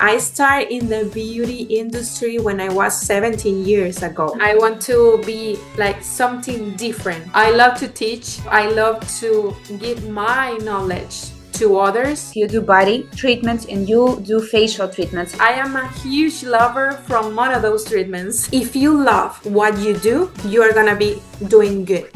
I started in the beauty industry when I was 17 years ago. I want to be like something different. I love to teach. I love to give my knowledge to others. You do body treatments and you do facial treatments. I am a huge lover from monodose treatments. If you love what you do, you are gonna be doing good.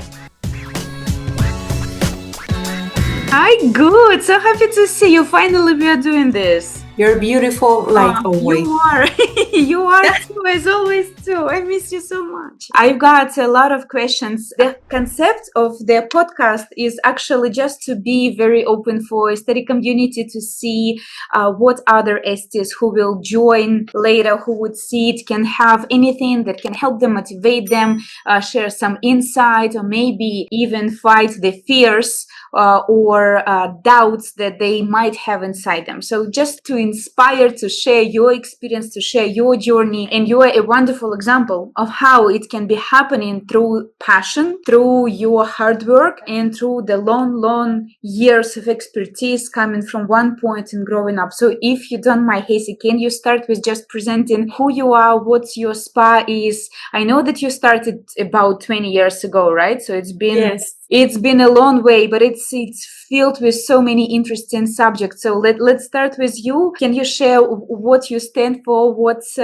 Hi, good. So happy to see you. Finally, we are doing this. You're beautiful like always. You are. You are too, as always too. I miss you so much. I've got a lot of questions. The concept of the podcast is actually just to be very open for aesthetic community to see what other aesthetists who will join later, who would see it, can have anything that can help them, motivate them, share some insight, or maybe even fight the fears or doubts that they might have inside them. So just to inspire, to share your experience, to share your journey. And you are a wonderful example of how it can be happening through passion, through your hard work, and through the long years of expertise coming from one point and growing up. So if you don't mind, Giezi, can you start with just presenting who you are, what your spa is? I know that you started about 20 years ago, right? So it's been... Yes. It's been a long way, but it's filled with so many interesting subjects. So let's start with you. Can you share what you stand for? What's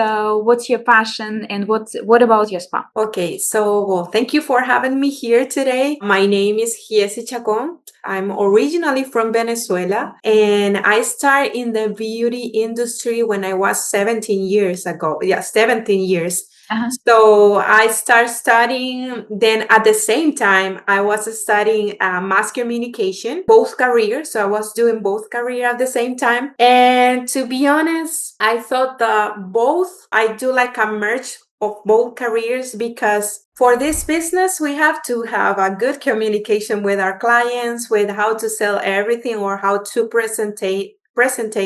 your passion, and what about your spa? Okay, so thank you for having me here today. My name is Giezi Chacón. I'm originally from Venezuela, and I started in the beauty industry when I was 17 years ago. Yeah, 17 years. So I started studying, then at the same time, I was studying mass communication, both careers. So I was doing both careers at the same time. And to be honest, I thought that I do like a merge of both careers, because for this business, we have to have a good communication with our clients, with how to sell everything or how to presentate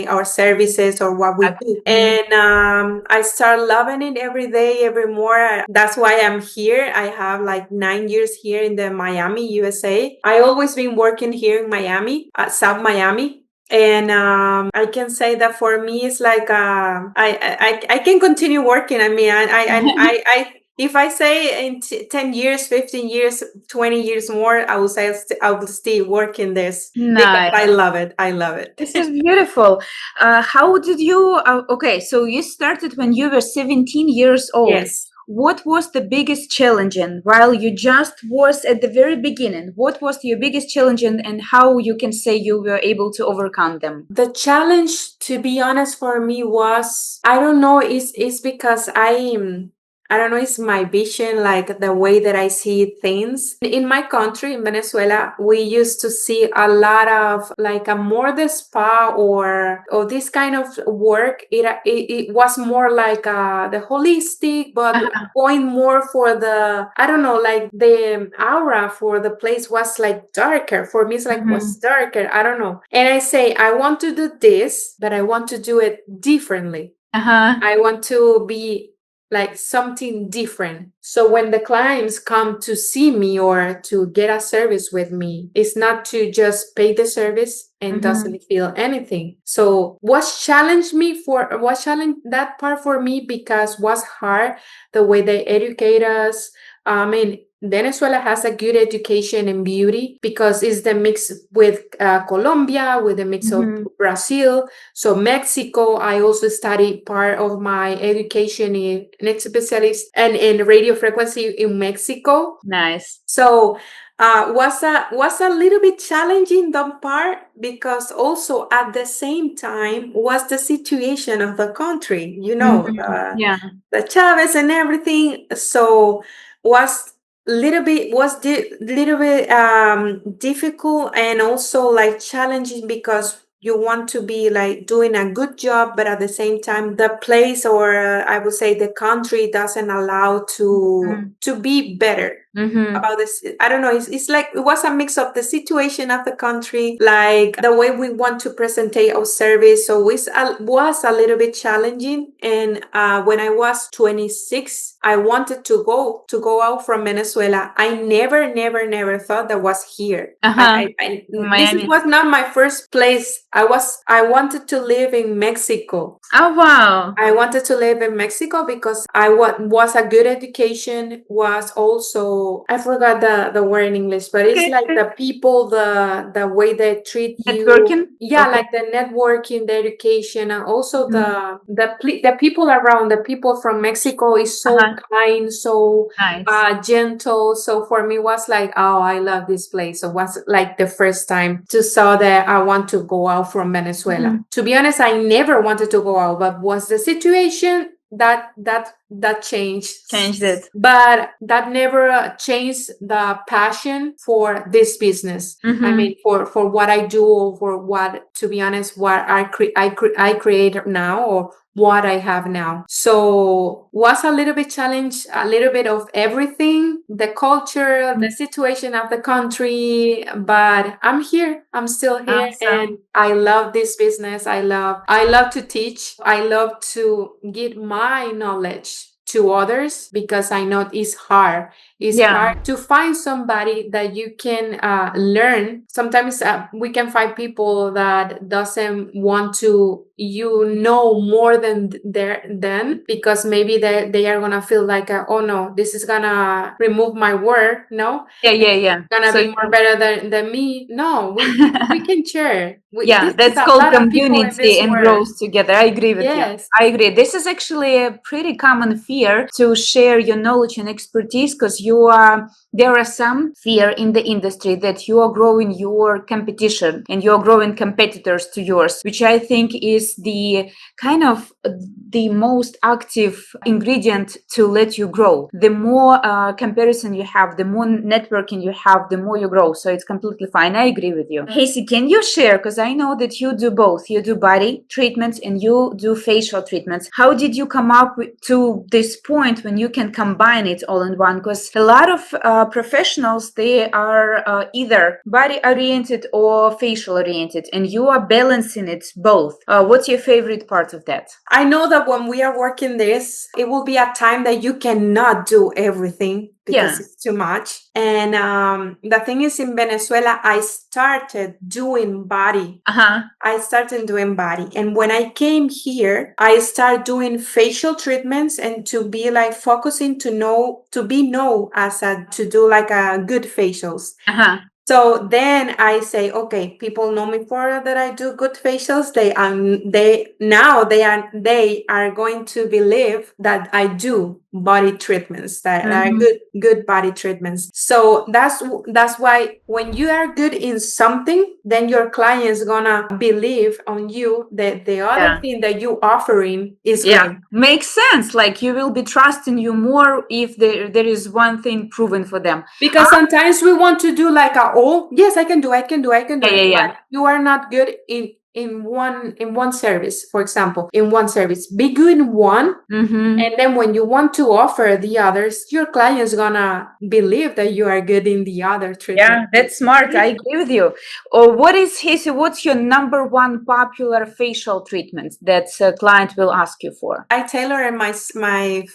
our services or what we do. And I start loving it every day, every more. That's why I'm here. I have like 9 years here in the Miami, USA. I always been working here in Miami, South Miami. And I can say that for me, it's like I can continue working. I mean, I if I say in 10 years, 15 years, 20 years more, I will say I will still work in this. Nice. Because I love it. I love it. This is beautiful. How did you, okay, so you started when you were 17 years old. Yes. What was the biggest challenge while you just was at the very beginning? What was your biggest challenge and how you can say you were able to overcome them? The challenge, to be honest, for me was, I don't know, it's because I don't know, it's my vision, like the way that I see things. In my country, in Venezuela, we used to see a lot of like a more the spa or this kind of work. It was more like the holistic, but going more for the, I don't know, like the aura for the place was like darker. For me, it's like was darker. I don't know. And I say, I want to do this, but I want to do it differently. I want to be like something different. So when the clients come to see me or to get a service with me, it's not to just pay the service and doesn't feel anything. So what challenged that part for me, because was hard the way they educate us. I mean, Venezuela has a good education in beauty because it's the mix with Colombia, with the mix of Brazil. So Mexico, I also studied part of my education in an specialist and in radio frequency in Mexico. Nice. So was a little bit challenging that part, because also at the same time was the situation of the country, the Chavez and everything. So was little bit difficult and also like challenging, because you want to be like doing a good job, but at the same time the place, or I would say the country, doesn't allow to be better. about this. I don't know. It's like it was a mix of the situation of the country, like the way we want to present our service. So it was a little bit challenging. And when I was 26, I wanted to go out from Venezuela. I never thought that was here. This Miami. was not my first place. I wanted to live in Mexico. Oh, wow. I wanted to live in Mexico because was a good education, was also, I forgot the word in English, but it's like the people, the way they treat you. Networking? Yeah, like the networking, the education, and also the people around, the people from Mexico is so kind, so Nice. gentle. So for me, it was like, oh, I love this place. So it was like the first time to saw that I want to go out from Venezuela. To be honest, I never wanted to go out, but was the situation that changed it. But that never changed the passion for this business. I mean, for what I do, or for what, to be honest, what I create now, or what I have now. So was a little bit challenge, a little bit of everything, the culture, the situation of the country, but I'm here. I'm still here. Awesome. And I love this business. I love to teach. I love to give my knowledge to others, because I know it's hard. It's hard to find somebody that you can learn. Sometimes we can find people that doesn't want to more than them, because maybe they are gonna feel like, oh no, this is gonna remove my work. No, gonna be more better than me. No, we can share. That's called community and growth together. I agree with you. I agree. This is actually a pretty common fear, to share your knowledge and expertise, because there are some fear in the industry that you are growing your competition and you're growing competitors to yours, which I think is the kind of the most active ingredient to let you grow. The more comparison you have, the more networking you have, the more you grow. So it's completely fine. I agree with you. Giezi, can you share, because I know that you do both. You do body treatments and you do facial treatments. How did you come up to this point when you can combine it all in one? Because a lot of professionals, they are either body oriented or facial oriented, and you are balancing it both. What's your favorite part of that? I know that when we are working this, it will be a time that you cannot do everything, because it's too much. And the thing is, in Venezuela, I started doing body. I started doing body. And when I came here, I started doing facial treatments, and to be like focusing to be known as to do like a good facials. So then I say, okay, people know me for that I do good facials. They are going to believe that I do body treatments, that are good body treatments. So that's why when you are good in something, then your client's gonna believe on you that the other thing that you offering is great. Makes sense. Like, you will be trusting you more if there is one thing proven for them. Because sometimes we want to do like yes, I can do. But you are not good in one service. For example, in one service, be good in one, and then when you want to offer the others, your client's gonna believe that you are good in the other treatment. Yeah, that's smart. I agree with you. What's your number one popular facial treatment that a client will ask you for? I tailor my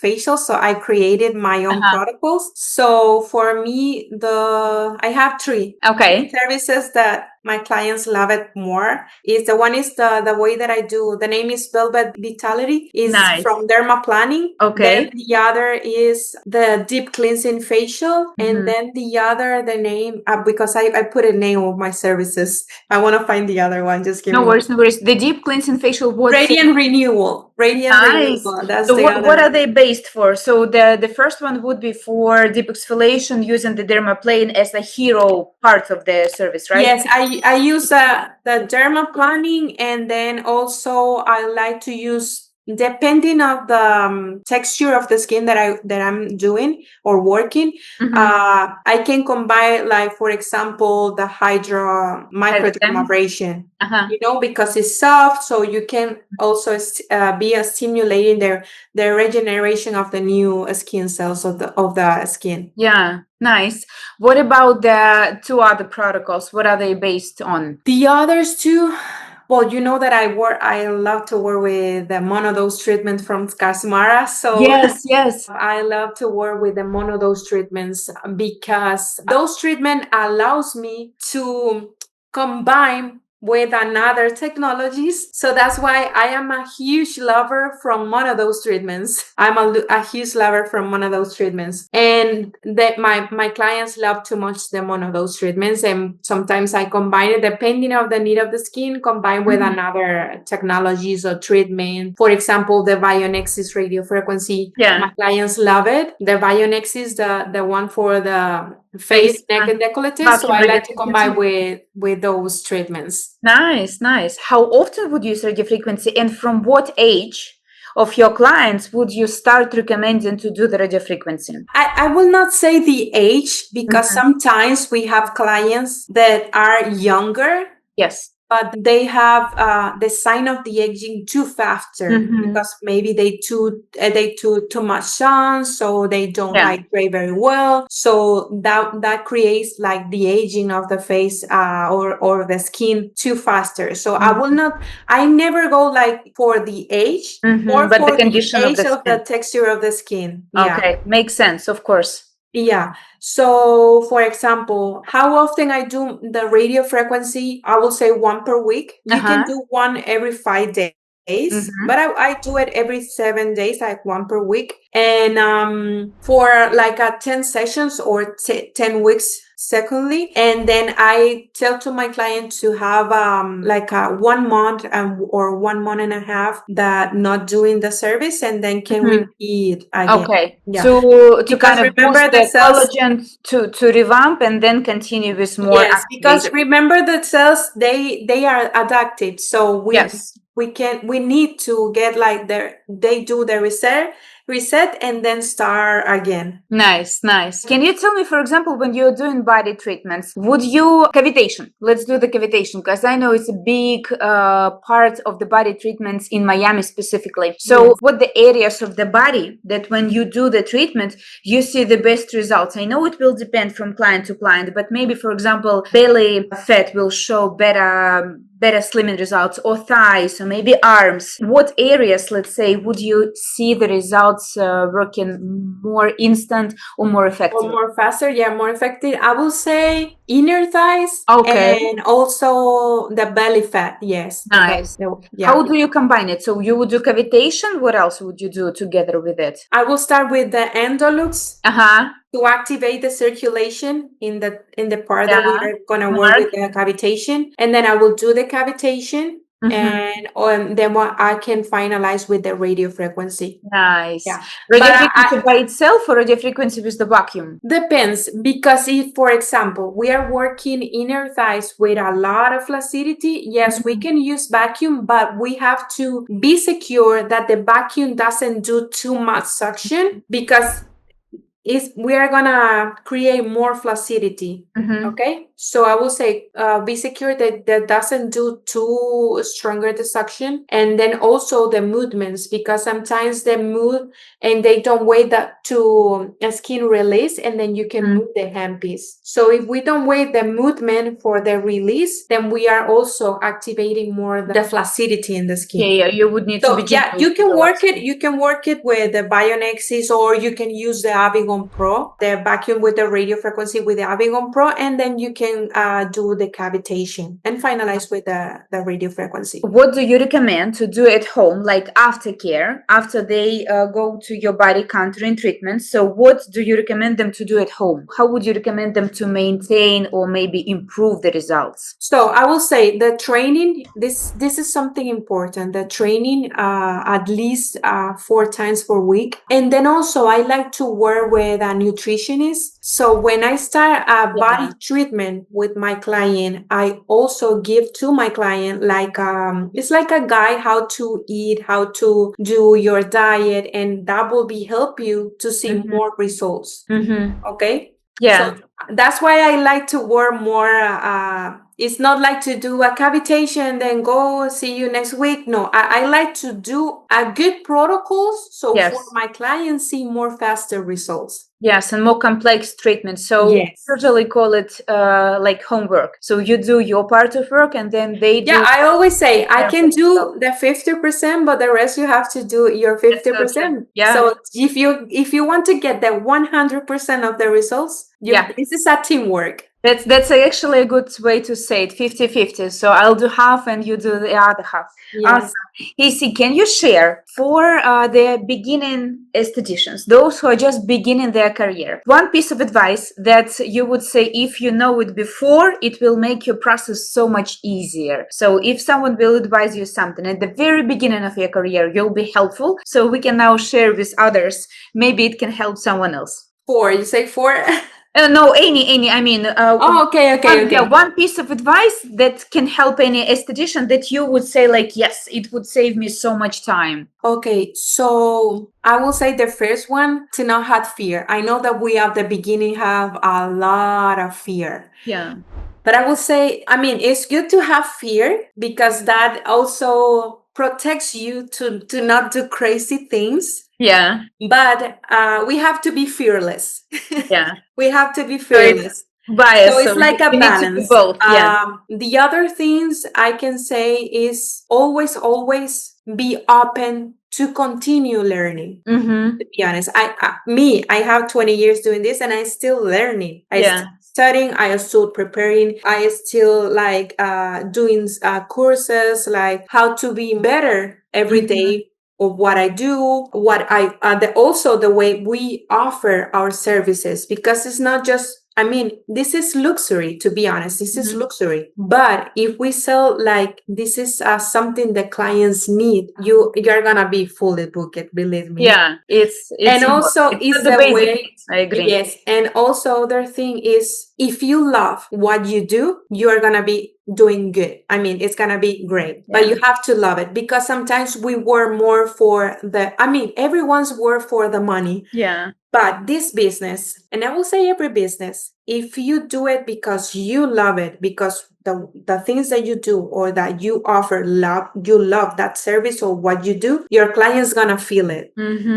facial, so I created my own protocols. So for me, I have three services that my clients love it more. Is the way that I do. The name is Velvet Vitality. Is from dermaplaning. Then the other is the deep cleansing facial, and then the name, because I put a name of my services. I want to find the other one. Just give me. No worries. The deep cleansing facial. Radiant Renewal. Renewal. That's so what are they based for? So the first one would be for deep exfoliation using the dermaplane as a hero part of the service, right? Yes, I use the dermaplaning, and then also I like to use depending of the texture of the skin that I'm doing or working, I can combine, like, for example, the microdermabrasion. Because it's soft, so you can also be stimulating the regeneration of the new skin cells of the skin. Yeah, nice. What about the two other protocols? What are they based on? The others two, well, you know that I love to work with the monodose treatment from Casmara. So yes. I love to work with the monodose treatments because those treatment allows me to combine with another technologies. So that's why I am a huge lover from monodose treatments. I'm a huge lover from monodose treatments. And that my clients love too much the monodose treatments. And sometimes I combine it depending on the need of the skin, combined with another technologies or treatment. For example, the Bionexis radiofrequency. Yeah. My clients love it. The Bionexis, the one for the face, neck, and décolleté. So I like to combine with those treatments. Nice. How often would you use radiofrequency, and from what age of your clients would you start recommending to do the radiofrequency? I will not say the age, because sometimes we have clients that are younger. Yes. But they have the sign of the aging too faster, because maybe they took too much sun, so they don't hydrate very well. So that creates like the aging of the face or the skin too faster. So I never go like for the age, or but for the condition the age of the texture of the skin. Okay, makes sense, of course. Yeah. So, for example, how often I do the radio frequency, I will say one per week. You can do one every 5 days, but I do it every 7 days, like one per week. And for like 10 sessions or 10 weeks, secondly. And then I tell to my client to have like 1 month or 1 month and a half that not doing the service, and then can repeat again. Okay. Yeah. To kind of boost the collagen to revamp and then continue with more. Yes, because remember the cells, they are adaptive. So we need to get like they do the reset and then start again. Nice. Can you tell me, for example, when you're doing body treatments, would you cavitation? Let's do the cavitation, because I know it's a big part of the body treatments in Miami specifically. So what the areas of the body that when you do the treatment, you see the best results? I know it will depend from client to client, but maybe, for example, belly fat will show better slimming results, or thighs, or maybe arms. What areas, let's say, would you see the results working more instant or more effective? Or more faster, more effective. I will say inner thighs, and also the belly fat. Yes. Nice. How do you combine it? So you would do cavitation. What else would you do together with it? I will start with the endolux. To activate the circulation in the part that we are gonna work with the cavitation, and then I will do the cavitation, and then I can finalize with the radio frequency. Nice. Radio frequency by itself, or radio frequency with the vacuum? Depends, because if, for example, we are working inner thighs with a lot of flaccidity, yes, we can use vacuum, but we have to be secure that the vacuum doesn't do too much suction, because we are gonna create more flaccidity. Okay, so I will say be secure that doesn't do too stronger the suction, and then also the movements, because sometimes they move and they don't wait that to a skin release, and then you can move the handpiece. So if we don't wait the movement for the release, then we are also activating more the flaccidity in the skin. You would need to be gentle. You can work it. You can work it with the Bionexis, or you can use the Avigon Pro, the vacuum with the radio frequency with the Avigon Pro, and then you can do the cavitation and finalize with the radio frequency. What do you recommend to do at home, like aftercare, after they go to your body contouring treatment? So what do you recommend them to do at home? How would you recommend them to maintain or maybe improve the results? So I will say the training, this is something important, the training at least 4 times per week. And then also I like to work with with a nutritionist. So when I start a body treatment with my client, I also give to my client like it's like a guide how to eat, how to do your diet, and that will be help you to see more results. Okay. Yeah. So that's why I like to work more. It's not like to do a cavitation, then go see you next week. No, I like to do a good protocols. So for my clients see more faster results. Yes, and more complex treatment. So Yes. usually call it like homework. So you do your part of work and then they do. Yeah, I always say I can do the 50%, but the rest you have to do your 50%. Yeah. So if you want to get the 100% of the results, this is a teamwork. That's actually a good way to say it, 50-50. So I'll do half and you do the other half. Yes. Awesome. Casey, can you share for the beginning estheticians, those who are just beginning their career, one piece of advice that you would say if you know it before, it will make your process so much easier? So if someone will advise you something at the very beginning of your career, you'll be helpful. So we can now share with others. Maybe it can help someone else. 4, you say 4? No, any. I mean, okay. One piece of advice that can help any esthetician that you would say, like, yes, it would save me so much time. Okay, so I will say the first one, to not have fear. I know that we at the beginning have a lot of fear. Yeah. But I will say, I mean, it's good to have fear because that also protects you to not do crazy things. Yeah. But we have to be fearless. Yeah. We have to be fearless. So it's like a balance. Both. The other things I can say is always be open to continue learning. To be honest, I have 20 years doing this and I'm still learning. Still studying, I am still preparing, I still like doing courses like how to be better every day of what I do, also the way we offer our services, because it's not just, I mean, this is luxury, to be honest. This is luxury. But if we sell like this is something the clients need, you're gonna be fully booked, believe me. Yeah, it's and also it's the way. I agree. Yes, and also other thing is if you love what you do, you are gonna be doing good. I mean, it's gonna be great, but you have to love it, because sometimes we work more for everyone's work for the money. Yeah. But this business, and I will say every business, if you do it because you love it, because the things that you do or that you offer, you love that service or what you do, your client's gonna feel it.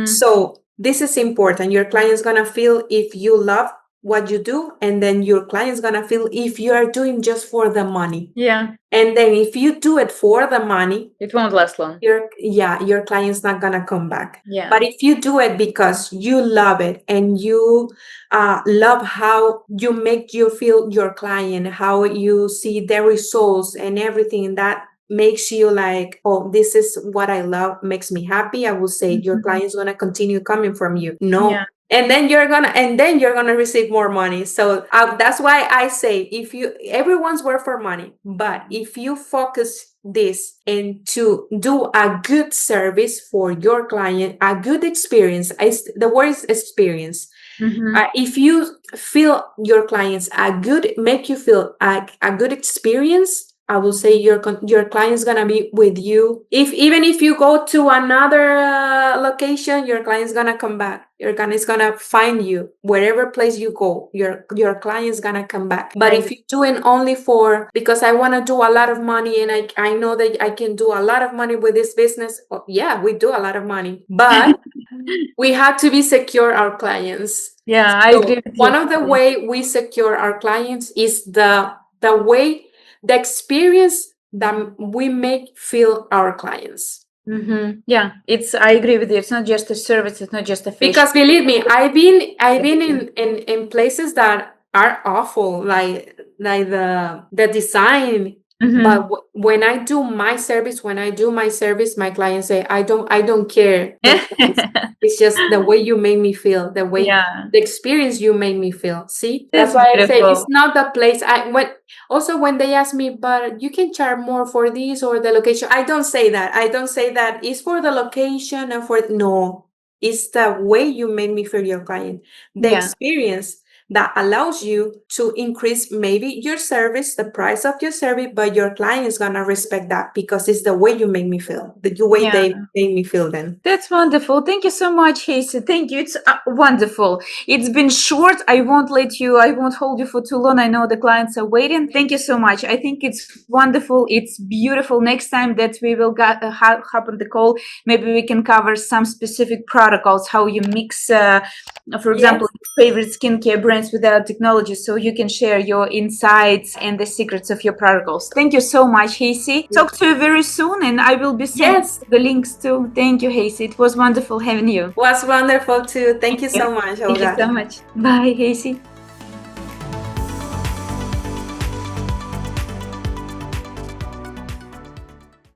So this is important. Your client's gonna feel if you love what you do, and then your client's gonna feel if you are doing just for the money. Yeah. And then if you do it for the money, it won't last long. Your client's not gonna come back. Yeah. But if you do it because you love it and you love how you make you feel your client, how you see their results and everything that makes you like, oh, this is what I love, makes me happy, I will say your client's gonna continue coming from you. No. Yeah. And then you're gonna receive more money. So that's why I say, everyone's work for money, but if you focus this and to do a good service for your client, a good experience, the word is experience. If you feel your clients make you feel a good experience, I will say your client's gonna be with you. Even if you go to another location, your client's gonna come back. Your client's gonna find you wherever place you go. Your client's gonna come back. But if you're doing only because I want to do a lot of money and I know that I can do a lot of money with this business. Well, yeah, we do a lot of money, but we have to be secure our clients. Yeah, I agree. One of the way we secure our clients is the experience that we make feel our clients. Yeah, I agree with you. It's not just a service. It's not just a facial. Because believe me, I've been in places that are awful, like the design. But when I do my service, my clients say, I don't care. It's just the way you make me feel, the way the experience you make me feel. See, that's why I say it's not the place. When they ask me, but you can charge more for this or the location, I don't say that. It's for the location and no. It's the way you make me feel your client, the experience that allows you to increase maybe your service, the price of your service, but your client is gonna respect that because it's the way you make me feel, the way they make me feel then. That's wonderful. Thank you so much, Giezi. Thank you. It's wonderful. It's been short. I won't hold you for too long. I know the clients are waiting. Thank you so much. I think it's wonderful. It's beautiful. Next time that we will hop on the call, maybe we can cover some specific protocols, how you mix, for example, favorite skincare brands with our technology, so you can share your insights and the secrets of your protocols. Thank you so much, Giezi. Talk to you very soon, and I will be sending the links too. Thank you, Giezi. It was wonderful having you. Was wonderful too. Thank you so much, Olga. Thank you so much. Bye, Giezi.